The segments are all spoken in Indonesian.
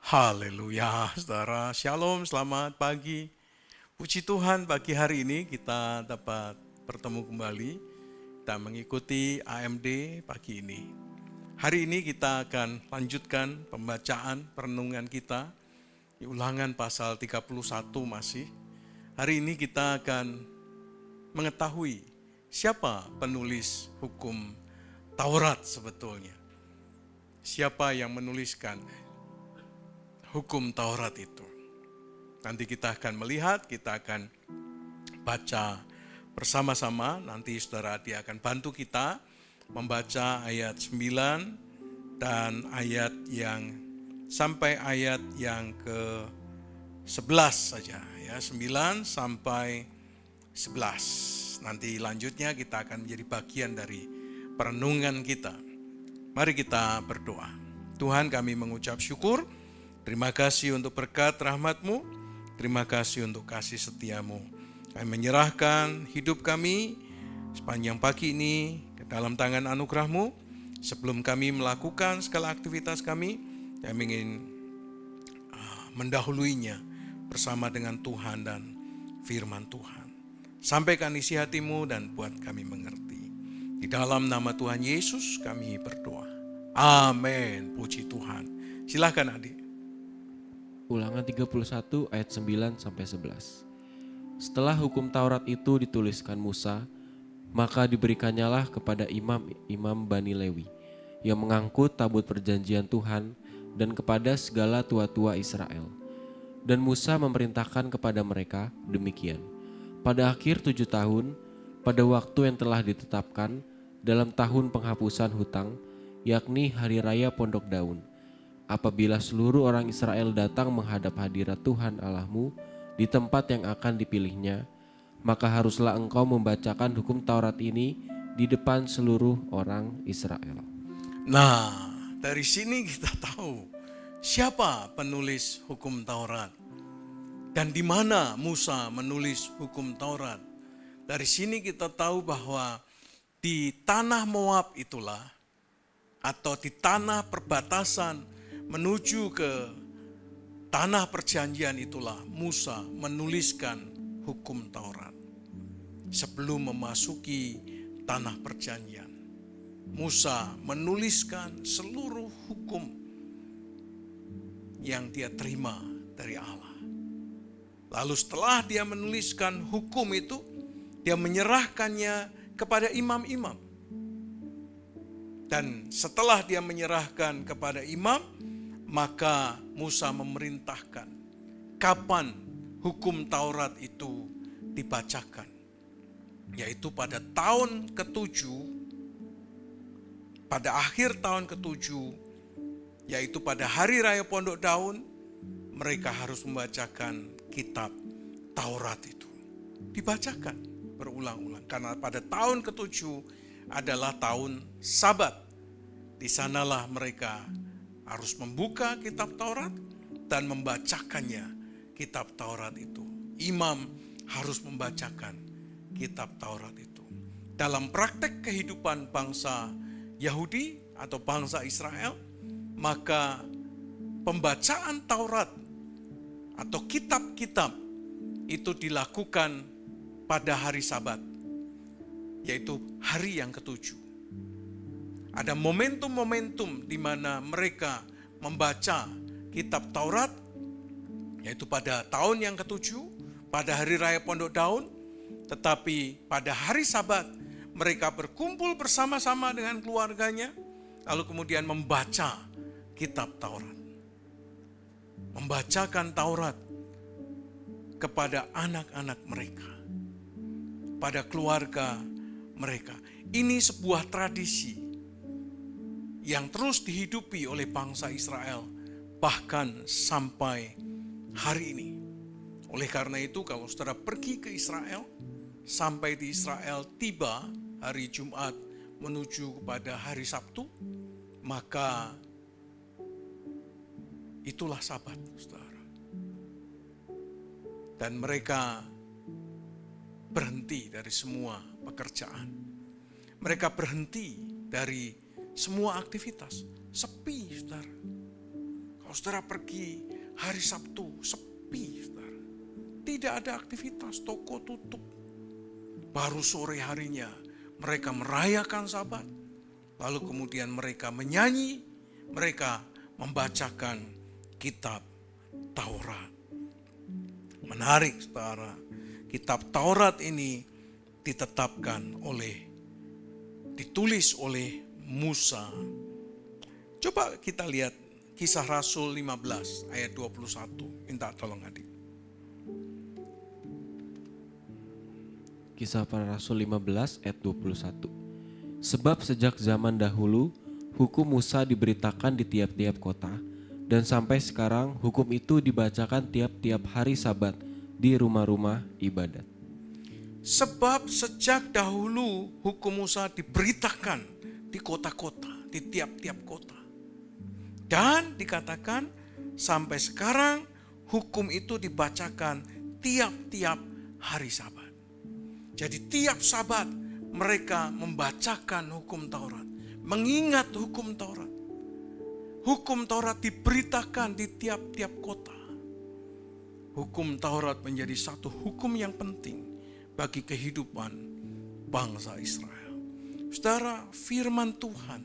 Haleluya, saudara. Shalom, selamat pagi. Puji Tuhan, pagi hari ini kita dapat bertemu kembali. Kita mengikuti AMD pagi ini. Hari ini kita akan lanjutkan pembacaan perenungan kita di Ulangan pasal 31 masih. Hari ini kita akan mengetahui siapa penulis hukum Taurat sebetulnya. Siapa yang menuliskan hukum Taurat itu. Nanti kita akan melihat, kita akan baca bersama-sama. Nanti saudara Adi akan bantu kita membaca ayat 9 dan ayat yang sampai ayat yang ke 11 saja. Ya, 9 sampai 11. Nanti lanjutnya kita akan menjadi bagian dari perenungan kita. Mari kita berdoa. Tuhan, kami mengucap syukur. Terima kasih untuk berkat rahmat-Mu, terima kasih untuk kasih setia-Mu. Kami menyerahkan hidup kami sepanjang pagi ini ke dalam tangan anugerah-Mu. Sebelum kami melakukan segala aktivitas kami ingin mendahuluinya bersama dengan Tuhan dan firman Tuhan. Sampaikan isi hati-Mu dan buat kami mengerti. Di dalam nama Tuhan Yesus kami berdoa. Amin. Puji Tuhan. Silakan adik. Ulangan 31 ayat 9 sampai 11. Setelah hukum Taurat itu dituliskan Musa, maka diberikannyalah kepada imam-imam Bani Lewi yang mengangkut tabut perjanjian Tuhan dan kepada segala tua-tua Israel. Dan Musa memerintahkan kepada mereka demikian. Pada akhir 7 tahun, pada waktu yang telah ditetapkan dalam tahun penghapusan hutang, yakni hari raya Pondok Daun, apabila seluruh orang Israel datang menghadap hadirat Tuhan Allahmu di tempat yang akan dipilihnya, maka haruslah engkau membacakan hukum Taurat ini di depan seluruh orang Israel. Nah, dari sini kita tahu siapa penulis hukum Taurat dan di mana Musa menulis hukum Taurat. Dari sini kita tahu bahwa di tanah Moab itulah atau di tanah perbatasan menuju ke tanah perjanjian itulah Musa menuliskan hukum Taurat. Sebelum memasuki tanah perjanjian, Musa menuliskan seluruh hukum yang dia terima dari Allah. Lalu setelah dia menuliskan hukum itu, dia menyerahkannya kepada imam-imam. Dan setelah dia menyerahkan kepada imam, maka Musa memerintahkan kapan hukum Taurat itu dibacakan. Yaitu pada tahun ke-7, pada akhir tahun ke-7, yaitu pada hari raya Pondok Daun, mereka harus membacakan kitab Taurat itu. Dibacakan berulang-ulang, karena pada tahun ke-7 adalah tahun Sabat. Di sanalah mereka harus membuka kitab Taurat dan membacakannya kitab Taurat itu. Imam harus membacakan kitab Taurat itu. Dalam praktek kehidupan bangsa Yahudi atau bangsa Israel, maka pembacaan Taurat atau kitab-kitab itu dilakukan pada hari Sabat, yaitu hari yang ke-7. Ada momentum-momentum di mana mereka membaca kitab Taurat, yaitu pada tahun yang ke-7, pada hari raya Pondok Daun, tetapi pada hari Sabat mereka berkumpul bersama-sama dengan keluarganya, lalu kemudian membaca kitab Taurat. Membacakan Taurat kepada anak-anak mereka, pada keluarga mereka. Ini sebuah tradisi yang terus dihidupi oleh bangsa Israel bahkan sampai hari ini. Oleh karena itu, kalau saudara pergi ke Israel, sampai di Israel tiba hari Jumat menuju kepada hari Sabtu, maka itulah Sabat, saudara. Dan mereka berhenti dari semua pekerjaan. Mereka berhenti dari semua aktivitas. Sepi, saudara. Kalau Kalau saudara pergi hari Sabtu, sepi saudara. Tidak ada aktivitas, toko tutup. Baru sore harinya mereka merayakan Sabat. Lalu kemudian mereka menyanyi, mereka membacakan kitab Taurat. Menarik saudara, kitab Taurat ini ditulis oleh Musa. Coba kita lihat Kisah Rasul 15 ayat 21. Minta tolong adik. Kisah Para Rasul 15 ayat 21. Sebab sejak zaman dahulu hukum Musa diberitakan di tiap-tiap kota, dan sampai sekarang hukum itu dibacakan tiap-tiap hari Sabat di rumah-rumah ibadat. Sebab sejak dahulu hukum Musa diberitakan di kota-kota, di tiap-tiap kota. Dan dikatakan sampai sekarang hukum itu dibacakan tiap-tiap hari Sabat. Jadi tiap Sabat mereka membacakan hukum Taurat, mengingat hukum Taurat. Hukum Taurat diberitakan di tiap-tiap kota. Hukum Taurat menjadi satu hukum yang penting bagi kehidupan bangsa Israel. Saudara, firman Tuhan,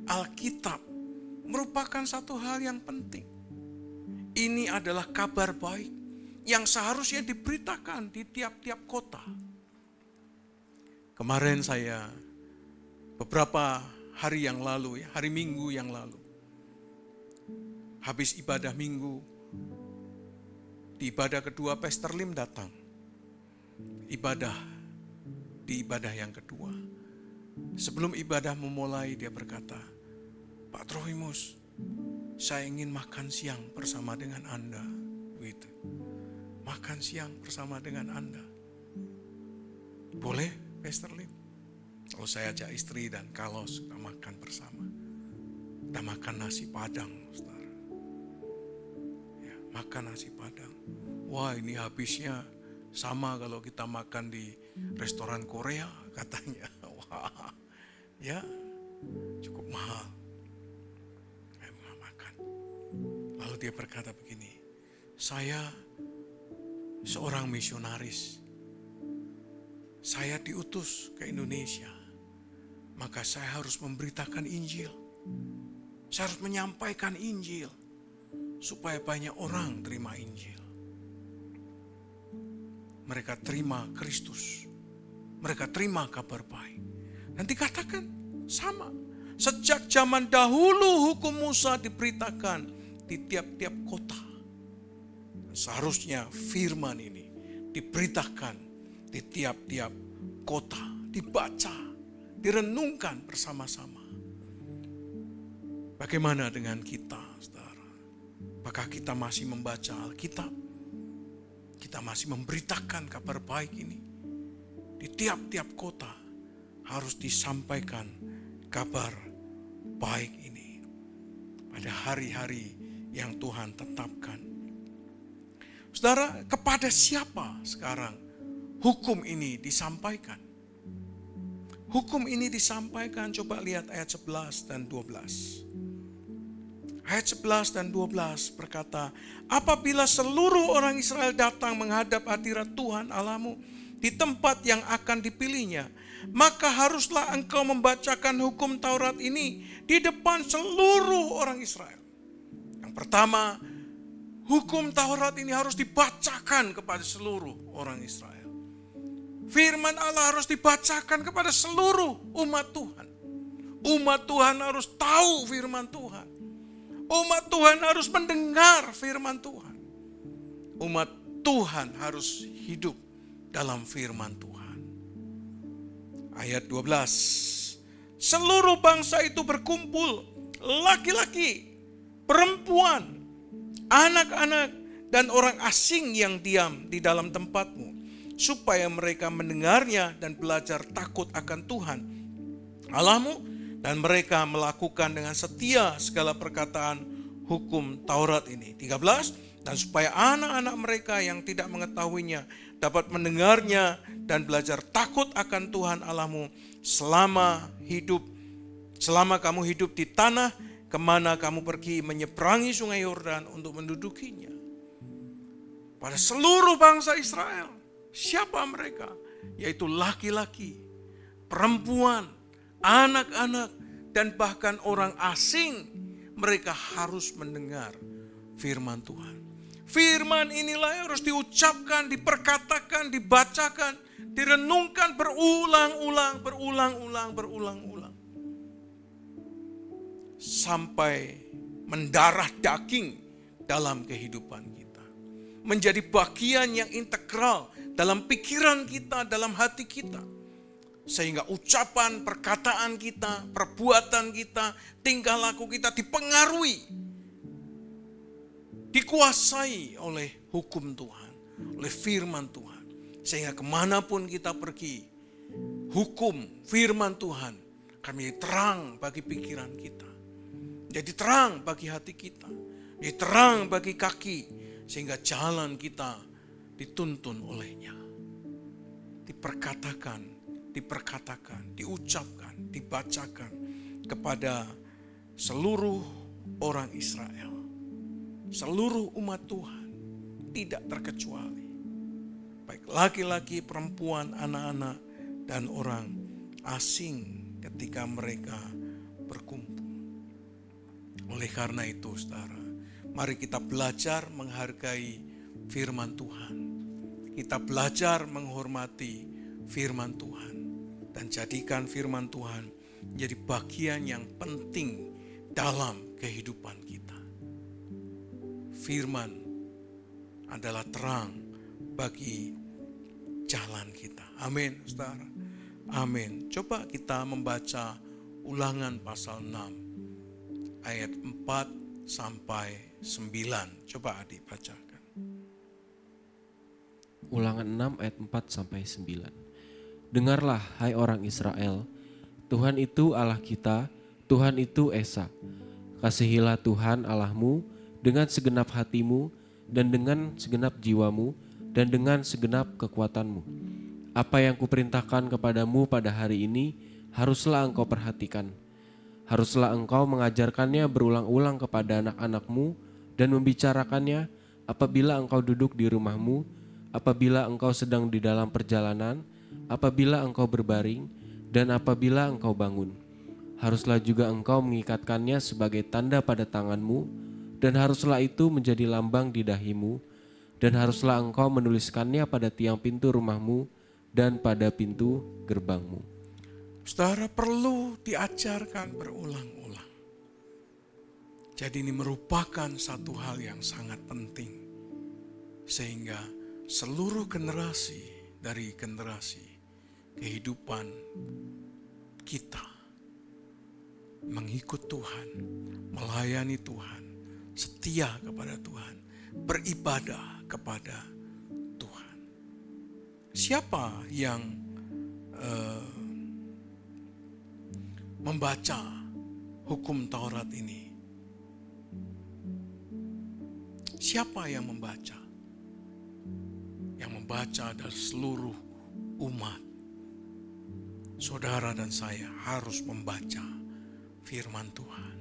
Alkitab merupakan satu hal yang penting. Ini adalah kabar baik yang seharusnya diberitakan di tiap-tiap kota. Kemarin saya beberapa hari yang lalu, hari Minggu yang lalu, habis ibadah Minggu, di ibadah kedua Pastor Lim datang. Di ibadah yang kedua. Sebelum ibadah memulai, dia berkata, Pak Trofimus, saya ingin makan siang bersama dengan Anda. Begitu. Makan siang bersama dengan Anda. Boleh, Pastor Lim? Kalau saya ajak istri dan Carlos, kita makan bersama. Kita makan nasi padang, saudara. Ya, makan nasi padang. Wah, ini habisnya sama kalau kita makan di restoran Korea, katanya. Wah, ya, cukup mahal. Lalu dia berkata begini, saya seorang misionaris. Saya diutus ke Indonesia. Maka saya harus memberitakan Injil. Saya harus menyampaikan Injil. Supaya banyak orang terima Injil. Mereka terima Kristus. Mereka terima kabar baik. Dan dikatakan sama. Sejak zaman dahulu hukum Musa diberitakan di tiap-tiap kota. Seharusnya firman ini diberitakan di tiap-tiap kota, dibaca, direnungkan bersama-sama. Bagaimana dengan kita, saudara? Apakah kita masih membaca Alkitab? Kita masih memberitakan kabar baik ini. Di tiap-tiap kota harus disampaikan kabar baik ini pada hari-hari yang Tuhan tetapkan. Saudara, kepada siapa sekarang hukum ini disampaikan? Hukum ini disampaikan, coba lihat ayat 11 dan 12. Ayat 11 dan 12 berkata, apabila seluruh orang Israel datang menghadap hadirat Tuhan Allahmu di tempat yang akan dipilihnya, maka haruslah engkau membacakan hukum Taurat ini di depan seluruh orang Israel. Yang pertama, hukum Taurat ini harus dibacakan kepada seluruh orang Israel. Firman Allah harus dibacakan kepada seluruh umat Tuhan. Umat Tuhan harus tahu firman Tuhan. Umat Tuhan harus mendengar firman Tuhan. Umat Tuhan harus hidup dalam firman Tuhan. Ayat 12. Seluruh bangsa itu berkumpul, laki-laki, perempuan, anak-anak, dan orang asing yang diam di dalam tempatmu, supaya mereka mendengarnya dan belajar takut akan Tuhan Allahmu, dan mereka melakukan dengan setia segala perkataan hukum Taurat ini. 13. Dan supaya anak-anak mereka yang tidak mengetahuinya dapat mendengarnya dan belajar takut akan Tuhan Allahmu selama kamu hidup di tanah Kemana kamu pergi menyeberangi sungai Yordan untuk mendudukinya. Pada seluruh bangsa Israel, siapa mereka? Yaitu laki-laki, perempuan, anak-anak, dan bahkan orang asing. Mereka harus mendengar firman Tuhan. Firman inilah yang harus diucapkan, diperkatakan, dibacakan, direnungkan berulang-ulang. Sampai mendarah daging dalam kehidupan kita. Menjadi bagian yang integral dalam pikiran kita, dalam hati kita. Sehingga ucapan, perkataan kita, perbuatan kita, tingkah laku kita dipengaruhi, dikuasai oleh hukum Tuhan, oleh firman Tuhan. Sehingga kemanapun kita pergi, hukum, firman Tuhan akan menjadi terang bagi pikiran kita. Jadi terang bagi hati kita, jadi terang bagi kaki, sehingga jalan kita dituntun olehnya. Diperkatakan, diucapkan, dibacakan kepada seluruh orang Israel, seluruh umat Tuhan, tidak terkecuali. Baik laki-laki, perempuan, anak-anak, dan orang asing ketika mereka berkumpul. Oleh karena itu, saudara, mari kita belajar menghargai firman Tuhan. Kita belajar menghormati firman Tuhan. Dan jadikan firman Tuhan menjadi bagian yang penting dalam kehidupan kita. Firman adalah terang bagi jalan kita. Amin, saudara. Amin. Coba kita membaca Ulangan pasal 6 ayat 4 sampai 9. Coba adik bacakan. Ulangan 6 ayat 4 sampai 9. Dengarlah hai orang Israel, Tuhan itu Allah kita, Tuhan itu Esa. Kasihilah Tuhan Allahmu dengan segenap hatimu dan dengan segenap jiwamu dan dengan segenap kekuatanmu. Apa yang kuperintahkan kepadamu pada hari ini haruslah engkau perhatikan. Haruslah engkau mengajarkannya berulang-ulang kepada anak-anakmu dan membicarakannya apabila engkau duduk di rumahmu, apabila engkau sedang di dalam perjalanan, apabila engkau berbaring, dan apabila engkau bangun. Haruslah juga engkau mengikatkannya sebagai tanda pada tanganmu, dan haruslah itu menjadi lambang di dahimu, dan haruslah engkau menuliskannya pada tiang pintu rumahmu dan pada pintu gerbangmu. Saudara, perlu diajarkan berulang-ulang. Jadi ini merupakan satu hal yang sangat penting. Sehingga seluruh generasi dari generasi kehidupan kita mengikut Tuhan, melayani Tuhan, setia kepada Tuhan, beribadah kepada Tuhan. Siapa yang membaca hukum Taurat ini? Siapa yang membaca? Yang membaca adalah seluruh umat. Saudara dan saya harus membaca firman Tuhan.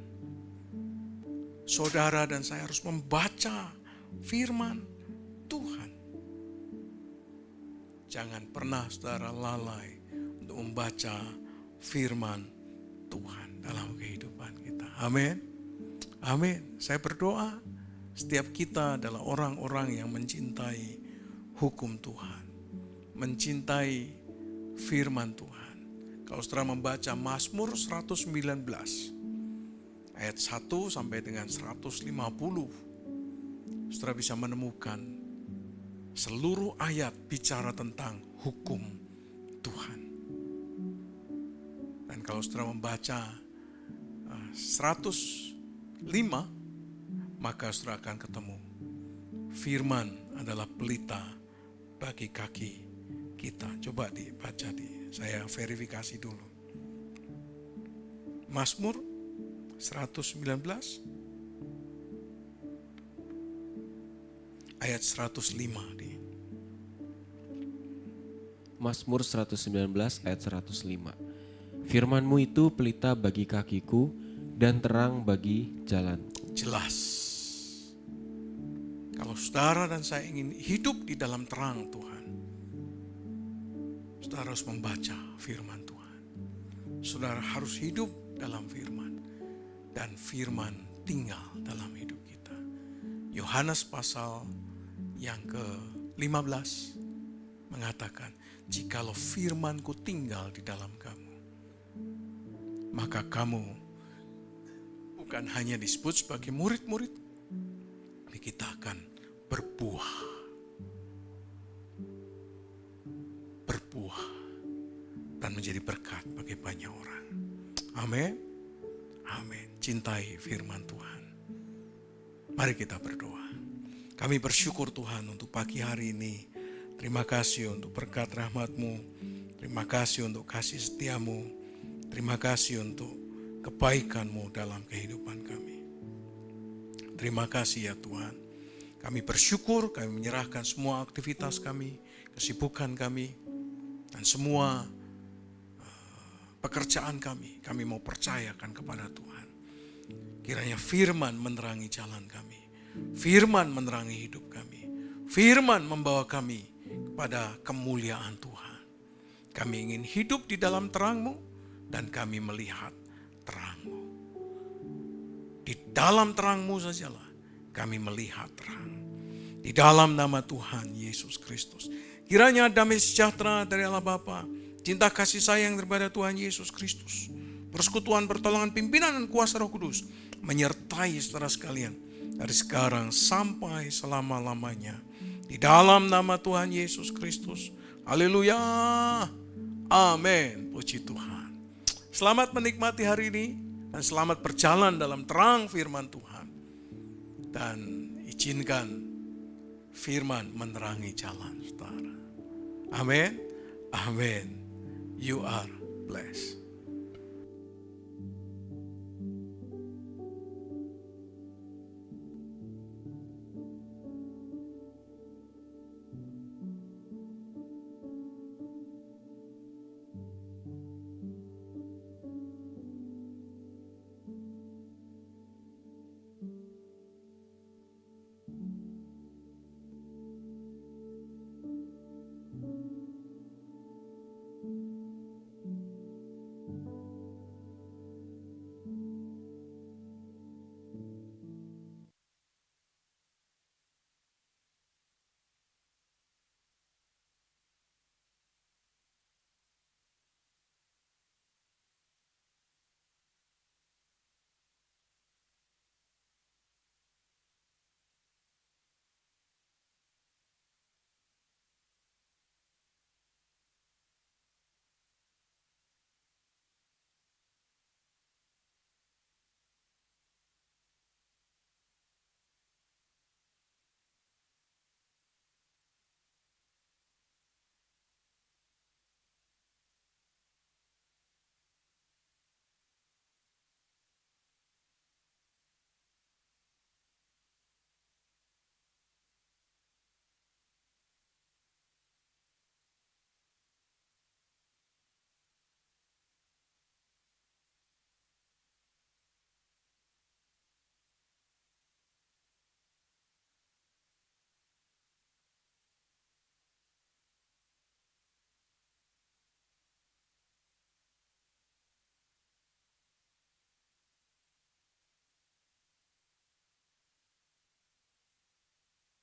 Saudara dan saya harus membaca firman Tuhan. Jangan pernah saudara lalai untuk membaca firman Tuhan dalam kehidupan kita. Amin. Amin. Saya berdoa setiap kita adalah orang-orang yang mencintai hukum Tuhan, mencintai firman Tuhan. Kalau saudara membaca Mazmur 119 ayat 1 sampai dengan 150, saudara bisa menemukan seluruh ayat bicara tentang hukum Tuhan. Dan kalau saudara membaca 105, maka saudara akan ketemu firman adalah pelita bagi kaki kita. Coba dibaca, saya verifikasi dulu. Mazmur 119 ayat 105. Mazmur 119 ayat 105. Firman-Mu itu pelita bagi kakiku dan terang bagi jalan. Jelas. Kalau saudara dan saya ingin hidup di dalam terang Tuhan, saudara harus membaca firman Tuhan. Saudara harus hidup dalam firman. Dan firman tinggal dalam hidup kita. Yohanes pasal yang ke-15 mengatakan, jikalau firman-Ku tinggal di dalam kamu, maka kamu bukan hanya disebut sebagai murid-murid, tapi kita akan berbuah. Berbuah dan menjadi berkat bagi banyak orang. Amin. Amin. Cintai firman Tuhan. Mari kita berdoa. Kami bersyukur Tuhan untuk pagi hari ini. Terima kasih untuk berkat rahmat-Mu. Terima kasih untuk kasih setia-Mu. Terima kasih untuk kebaikan-Mu dalam kehidupan kami. Terima kasih ya Tuhan. Kami bersyukur, kami menyerahkan semua aktivitas kami, kesibukan kami, dan semua pekerjaan kami mau percayakan kepada Tuhan. Kiranya firman menerangi jalan kami. Firman menerangi hidup kami. Firman membawa kami kepada kemuliaan Tuhan. Kami ingin hidup di dalam terang-Mu dan kami melihat terang-Mu. Di dalam terang-Mu sajalah kami melihat terang. Di dalam nama Tuhan Yesus Kristus. Kiranya damai sejahtera dari Allah Bapa, cinta kasih sayang daripada Tuhan Yesus Kristus, persekutuan pertolongan pimpinan dan kuasa Roh Kudus menyertai saudara sekalian dari sekarang sampai selama-lamanya. Di dalam nama Tuhan Yesus Kristus. Haleluya. Amin. Puji Tuhan. Selamat menikmati hari ini dan selamat berjalan dalam terang firman Tuhan. Dan izinkan firman menerangi jalan saudara. Amin. Amin. You are blessed.